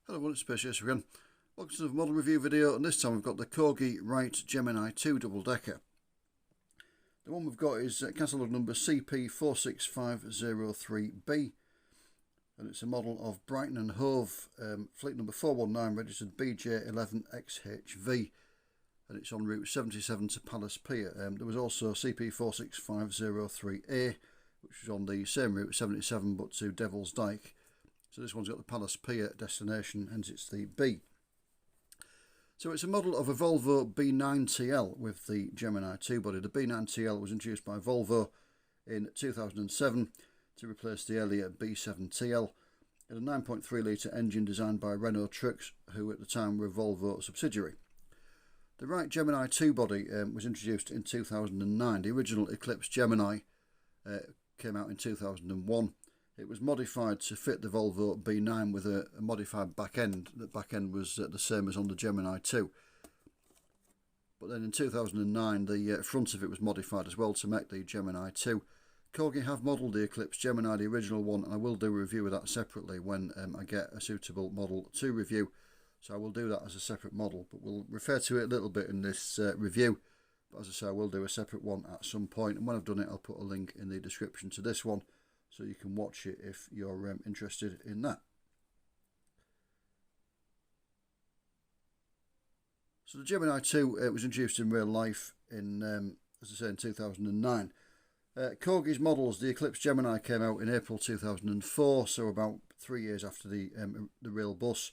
Hello everyone, it's Spacious again. Welcome to the model review video, and this time we've got the Corgi Wright Gemini 2 double decker. The one we've got is catalogue number CP46503B, and it's a model of Brighton and Hove, fleet number 419, registered BJ11XHV, and it's en route 77 to Palace Pier. There was also CP46503A, which was on the same route 77 but to Devil's Dyke. So this one's got the Palace Pier destination, hence it's the B. So it's a model of a Volvo B9TL with the Gemini 2 body. The B9TL was introduced by Volvo in 2007 to replace the earlier B7TL. It had a 9.3 litre engine designed by Renault Trucks, who at the time were a Volvo subsidiary. The Wright Gemini 2 body was introduced in 2009. The original Eclipse Gemini came out in 2001. It was modified to fit the Volvo B9 with a modified back end. The back end was the same as on the Gemini 2. But then in 2009 the front of it was modified as well to make the Gemini 2. Corgi have modelled the Eclipse Gemini, the original one, and I will do a review of that separately when I get a suitable model to review. So I will do that as a separate model, but we'll refer to it a little bit in this review. But as I say, I will do a separate one at some point, and when I've done it I'll put a link in the description to this one, so you can watch it if you're interested in that. So the Gemini 2 was introduced in real life in, as I say, in 2009. Corgi's models, the Eclipse Gemini, came out in April 2004, so about 3 years after the real bus.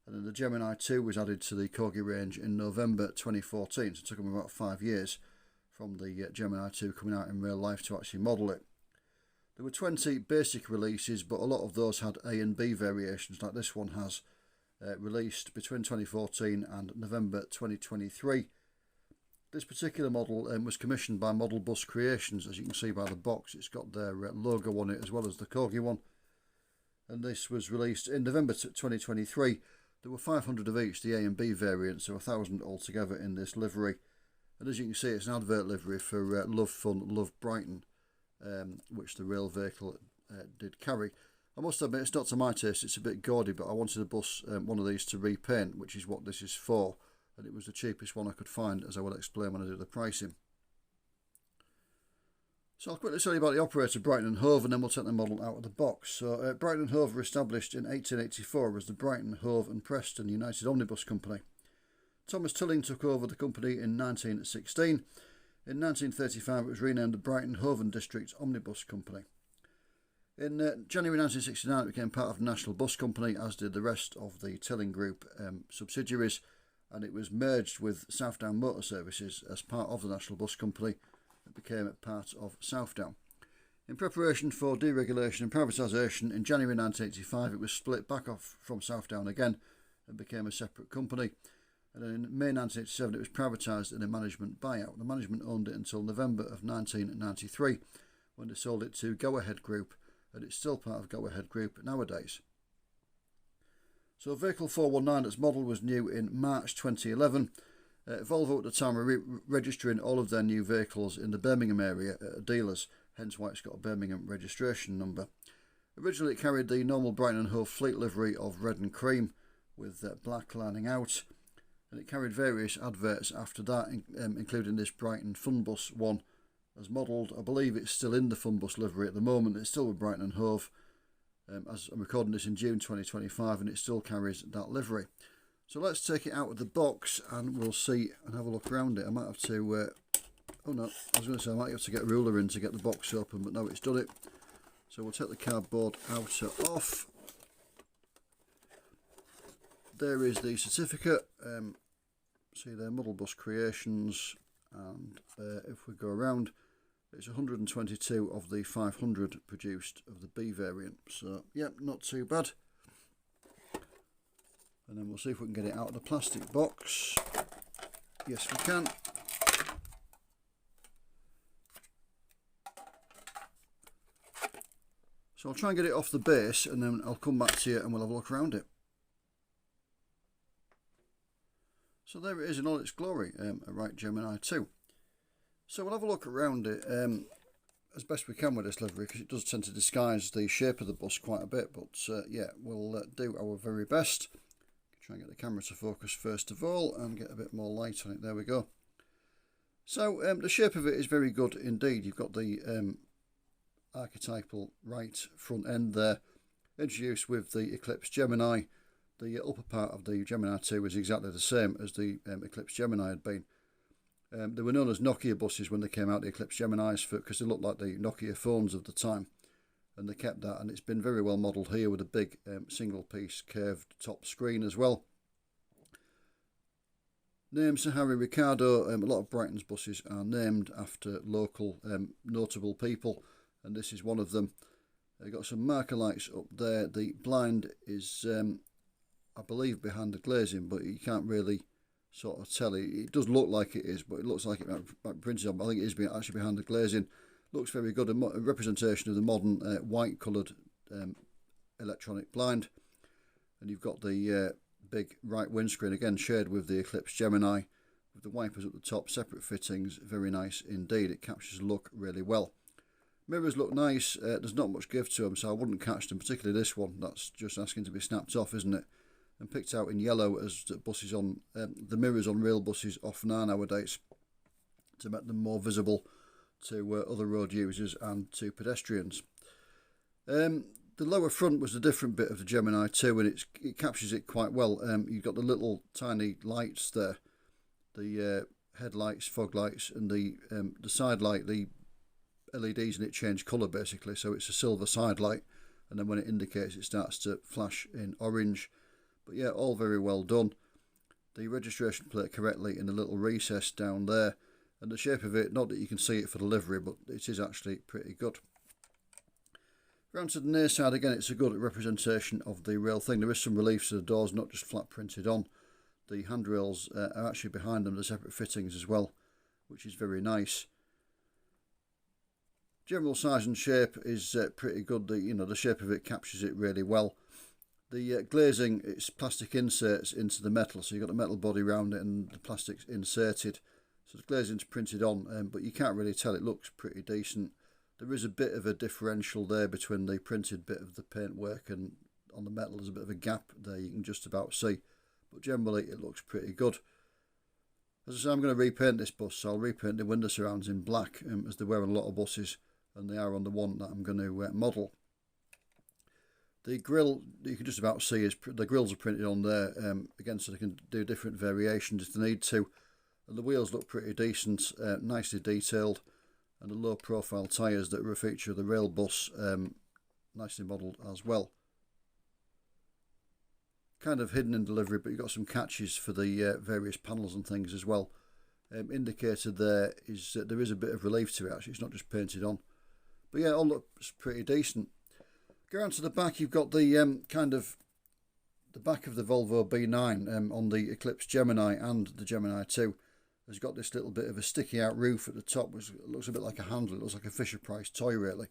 And then the Gemini 2 was added to the Corgi range in November 2014, so it took them about 5 years from the Gemini 2 coming out in real life to actually model it. There were 20 basic releases, but a lot of those had A and B variations, like this one has, released between 2014 and November 2023. This particular model was commissioned by Model Bus Creations. As you can see by the box, it's got their logo on it as well as the Corgi one. And this was released in November 2023. There were 500 of each, the A and B variants, so 1,000 altogether in this livery. And as you can see, it's an advert livery for Love Fun, Love Brighton. Which the real vehicle did carry. I must admit, it's not to my taste, it's a bit gaudy, but I wanted a bus, one of these, to repaint, which is what this is for, and it was the cheapest one I could find, as I will explain when I do the pricing. So I'll quickly tell you about the operator, Brighton and Hove, and then we'll take the model out of the box. So Brighton and Hove were established in 1884 as the Brighton, Hove and Preston United Omnibus Company. Thomas Tilling took over the company in 1916. In 1935 it was renamed the Brighton, Hove and District Omnibus Company. In January 1969 it became part of the National Bus Company, as did the rest of the Tilling Group subsidiaries, and it was merged with Southdown Motor Services as part of the National Bus Company. It became a part of Southdown. In preparation for deregulation and privatisation, in January 1985 it was split back off from Southdown again and became a separate company. And then in May 1987 it was privatised in a management buyout. The management owned it until November of 1993, when they sold it to Go Ahead Group, and it's still part of Go Ahead Group nowadays. So vehicle 419, its model was new in March 2011. Volvo at the time were registering all of their new vehicles in the Birmingham area at dealers, hence why it's got a Birmingham registration number. Originally it carried the normal Brighton and Hove fleet livery of red and cream with black lining out. And it carried various adverts after that, including this Brighton Funbus one as modelled. I believe it's still in the Funbus livery at the moment. It's still with Brighton and Hove, as I'm recording this in June 2025, and it still carries that livery. So let's take it out of the box and we'll see and have a look around it. I might have to, oh no, I was going to say I might have to get a ruler in to get the box open, but no, it's done it. So we'll take the cardboard outer off. There is the certificate, see there, Model Bus Creations, and if we go around, it's 122 of the 500 produced of the B variant, so yep, not too bad. And then we'll see if we can get it out of the plastic box. Yes, we can. So I'll try and get it off the base, and then I'll come back to you and we'll have a look around it. So there it is in all its glory, a Wright Gemini 2. So we'll have a look around it as best we can with this livery, because it does tend to disguise the shape of the bus quite a bit, but yeah, we'll do our very best. Try and get the camera to focus first of all and get a bit more light on it. There we go. So the shape of it is very good indeed. You've got the archetypal right front end there, introduced with the Eclipse Gemini. The upper part of the Gemini 2 is exactly the same as the Eclipse Gemini had been. They were known as Nokia buses when they came out, the Eclipse Geminis, because they looked like the Nokia phones of the time. And they kept that, and it's been very well modelled here with a big single piece curved top screen as well. Name Sir Harry Ricardo. A lot of Brighton's buses are named after local notable people, and this is one of them. They've got some marker lights up there. The blind is, I believe, behind the glazing, but you can't really sort of tell. It does look like it is, but it looks like it might be printed on, but I think it is actually behind the glazing. Looks very good, a representation of the modern white coloured electronic blind. And you've got the big right windscreen, again shared with the Eclipse Gemini, with the wipers at the top, separate fittings, very nice indeed. It captures the look really well. Mirrors look nice, there's not much give to them, so I wouldn't catch them, particularly this one. That's just asking to be snapped off, isn't it? And picked out in yellow, as buses on the mirrors on real buses often are nowadays, to make them more visible to other road users and to pedestrians. The lower front was a different bit of the Gemini 2, and it captures it quite well. You've got the little tiny lights there, the headlights, fog lights, and the side light, the LEDs in it change colour basically, so it's a silver side light, and then when it indicates it starts to flash in orange. But yeah, all very well done. The registration plate correctly in the little recess down there, and the shape of it, not that you can see it for the livery, but it is actually pretty good. Round to the near side, again, it's a good representation of the real thing. There is some relief to the doors, not just flat printed on. The handrails are actually behind them, the separate fittings as well, which is very nice. General size and shape is pretty good. The shape of it captures it really well. The glazing, it's plastic inserts into the metal, so you've got the metal body around it and the plastic's inserted. So the glazing's printed on, but you can't really tell. It looks pretty decent. There is a bit of a differential there between the printed bit of the paintwork and on the metal. There's a bit of a gap there you can just about see. But generally it looks pretty good. As I say, I'm going to repaint this bus, so I'll repaint the window surrounds in black, as they were on a lot of buses, and they are on the one that I'm going to model. The grille, you can just about see, the grills are printed on there, again, so they can do different variations if they need to. And the wheels look pretty decent, nicely detailed, and the low profile tyres that are a feature of the rail bus, nicely modelled as well. Kind of hidden in delivery, but you've got some catches for the various panels and things as well. Indicated there is that there is a bit of relief to it, actually, it's not just painted on. But yeah, it all looks pretty decent. Go on to the back, you've got the kind of the back of the Volvo B9 on the Eclipse Gemini and the Gemini 2. Has got this little bit of a sticky out roof at the top, which looks a bit like a handle. It looks like a Fisher-Price toy really,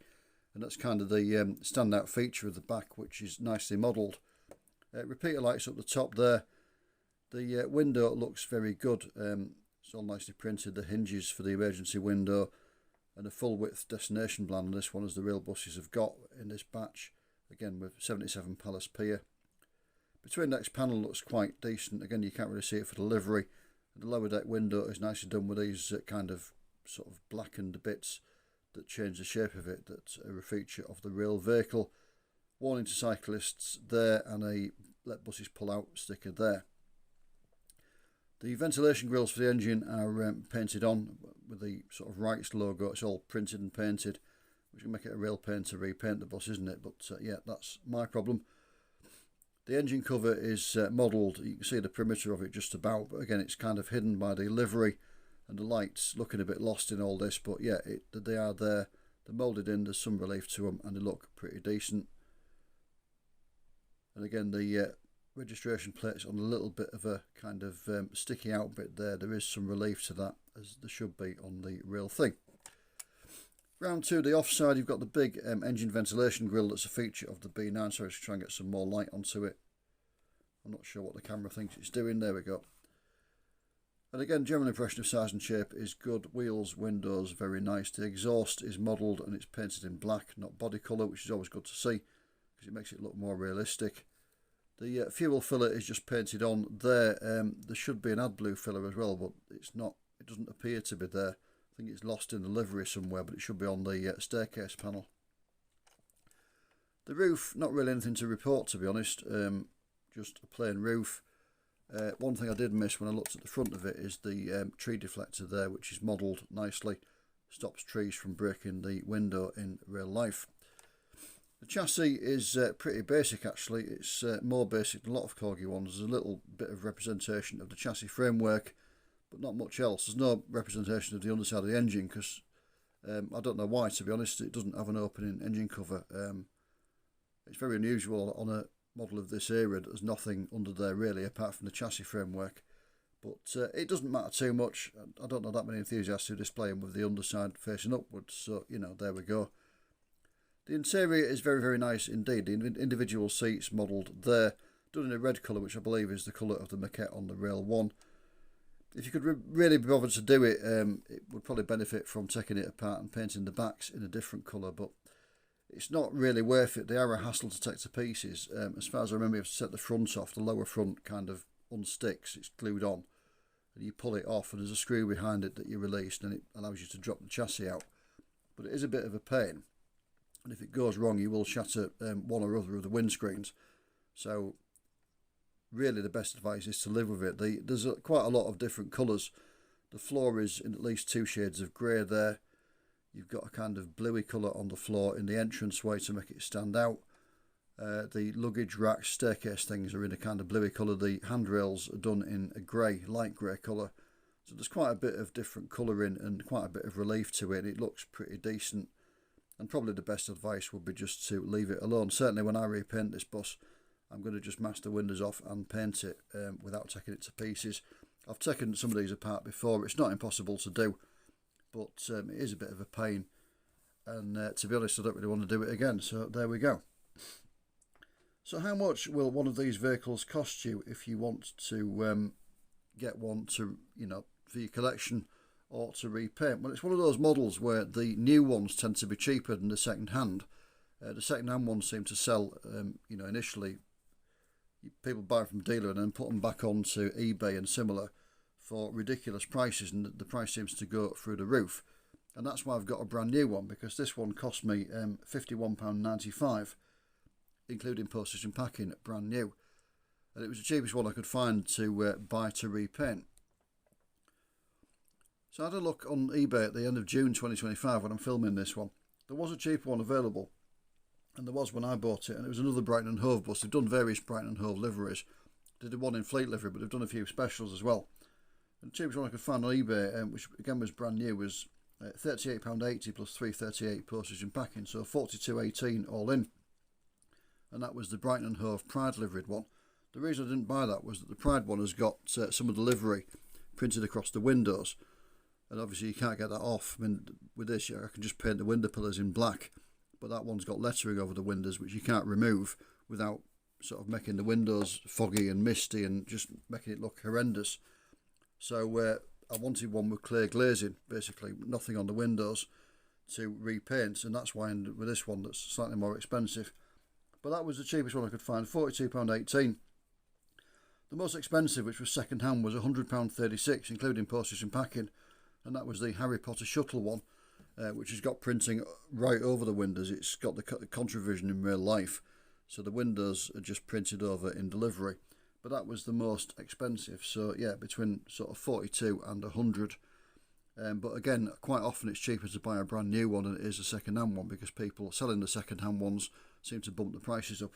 and that's kind of the standout feature of the back, which is nicely modelled. Repeater lights up the top there. The window looks very good. It's all nicely printed. The hinges for the emergency window, and a full width destination blind on this one, as the real buses have got in this batch, again with 77 Palace Pier. Between decks panel looks quite decent. Again, you can't really see it for the livery. The lower deck window is nicely done with these kind of sort of blackened bits that change the shape of it, that are a feature of the real vehicle. Warning to cyclists there, and a let buses pull out sticker there. The ventilation grills for the engine are painted on with the sort of Wright's logo. It's all printed and painted, which will make it a real pain to repaint the bus, isn't it? But yeah, that's my problem. The engine cover is modelled. You can see the perimeter of it just about, but again, it's kind of hidden by the livery and the lights, looking a bit lost in all this. But yeah, they are there. They're moulded in. There's some relief to them, and they look pretty decent. And again, the registration plate's on a little bit of a kind of sticky out bit there. There is some relief to that, as there should be on the real thing. Round to the offside, you've got the big engine ventilation grille that's a feature of the B9. Sorry, to try and get some more light onto it. I'm not sure what the camera thinks it's doing. There we go. And again, general impression of size and shape is good. Wheels, windows, very nice. The exhaust is modelled and it's painted in black, not body colour, which is always good to see, because it makes it look more realistic. The fuel filler is just painted on there. There should be an AdBlue filler as well, but it's not. It doesn't appear to be there. I think it's lost in the livery somewhere, but it should be on the staircase panel. The roof, not really anything to report, to be honest. Just a plain roof. One thing I did miss when I looked at the front of it is the tree deflector there, which is modelled nicely. Stops trees from breaking the window in real life. The chassis is pretty basic actually. It's more basic than a lot of Corgi ones. There's a little bit of representation of the chassis framework, but not much else. There's no representation of the underside of the engine because I don't know why, to be honest. It doesn't have an opening engine cover. It's very unusual on a model of this era. There's nothing under there really apart from the chassis framework. But it doesn't matter too much. I don't know that many enthusiasts who display them with the underside facing upwards. So, you know, there we go. The interior is very, very nice indeed. The individual seats modelled there. Done in a red colour, which I believe is the colour of the maquette on the Rail 1. If you could really be bothered to do it, it would probably benefit from taking it apart and painting the backs in a different colour. But it's not really worth it. They are a hassle to take to pieces. As far as I remember, you have to set the front off. The lower front kind of unsticks, it's glued on, and you pull it off, and there's a screw behind it that you release, and it allows you to drop the chassis out. But it is a bit of a pain, and if it goes wrong, you will shatter one or other of the windscreens. So really the best advice is to live with it. There's quite a lot of different colours. The floor is in at least 2 shades of grey there. You've got a kind of bluey colour on the floor in the entranceway to make it stand out. The luggage rack staircase things are in a kind of bluey colour. The handrails are done in a grey, light grey colour. So there's quite a bit of different colouring and quite a bit of relief to it. It looks pretty decent. And probably the best advice would be just to leave it alone. Certainly when I repaint this bus, I'm going to just mask the windows off and paint it without taking it to pieces. I've taken some of these apart before. It's not impossible to do, but it is a bit of a pain. And to be honest, I don't really want to do it again. So there we go. So how much will one of these vehicles cost you if you want to get one to, you know, for your collection or to repaint? Well, it's one of those models where the new ones tend to be cheaper than the second hand. The second hand ones seem to sell, you know, initially people buy from a dealer and then put them back onto eBay and similar for ridiculous prices, and the price seems to go through the roof. And that's why I've got a brand new one, because this one cost me £51.95. including postage and packing, brand new, and it was the cheapest one I could find to buy to repaint. So I had a look on eBay at the end of June 2025 when I'm filming this one. There was a cheaper one available, and there was when I bought it, and it was another Brighton and Hove bus. They've done various Brighton and Hove liveries. They did one in fleet livery, but they've done a few specials as well. And the cheapest one I could find on eBay, which again was brand new, was £38.80 plus £3.38 postage and packing, so £42.18 all in. And that was the Brighton and Hove Pride liveried one. The reason I didn't buy that was that the Pride one has got some of the livery printed across the windows, and obviously you can't get that off. I mean, with this, I can just paint the window pillars in black, but that one's got lettering over the windows which you can't remove without sort of making the windows foggy and misty and just making it look horrendous. So I wanted one with clear glazing, basically nothing on the windows to repaint, and that's why I ended up with this one that's slightly more expensive. But that was the cheapest one I could find, £42.18. The most expensive, which was second hand, was £100.36, including postage and packing. And that was the Harry Potter shuttle one, which has got printing right over the windows. It's got the contravision in real life. So the windows are just printed over in delivery. But that was the most expensive. So yeah, between sort of 42 and 100. But again, quite often it's cheaper to buy a brand new one than it is a second hand one, because people selling the second hand ones seem to bump the prices up.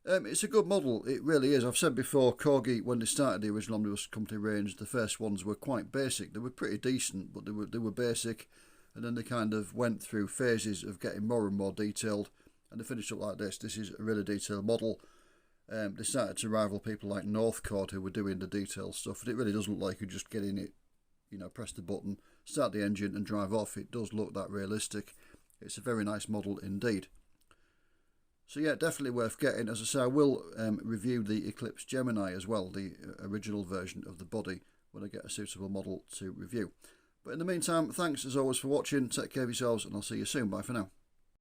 It's a good model, it really is. I've said before, Corgi, when they started the original Omnibus Company range, the first ones were quite basic. They were pretty decent, but they were basic, and then they kind of went through phases of getting more and more detailed, and they finished up like this. This is a really detailed model. They started to rival people like Northcord, who were doing the detailed stuff, and it really does look like you just get in it, you know, press the button, start the engine and drive off. It does look that realistic. It's a very nice model indeed. So yeah, definitely worth getting. As I say, I will review the Eclipse Gemini as well, the original version of the body, when I get a suitable model to review. But in the meantime, thanks as always for watching. Take care of yourselves, and I'll see you soon. Bye for now.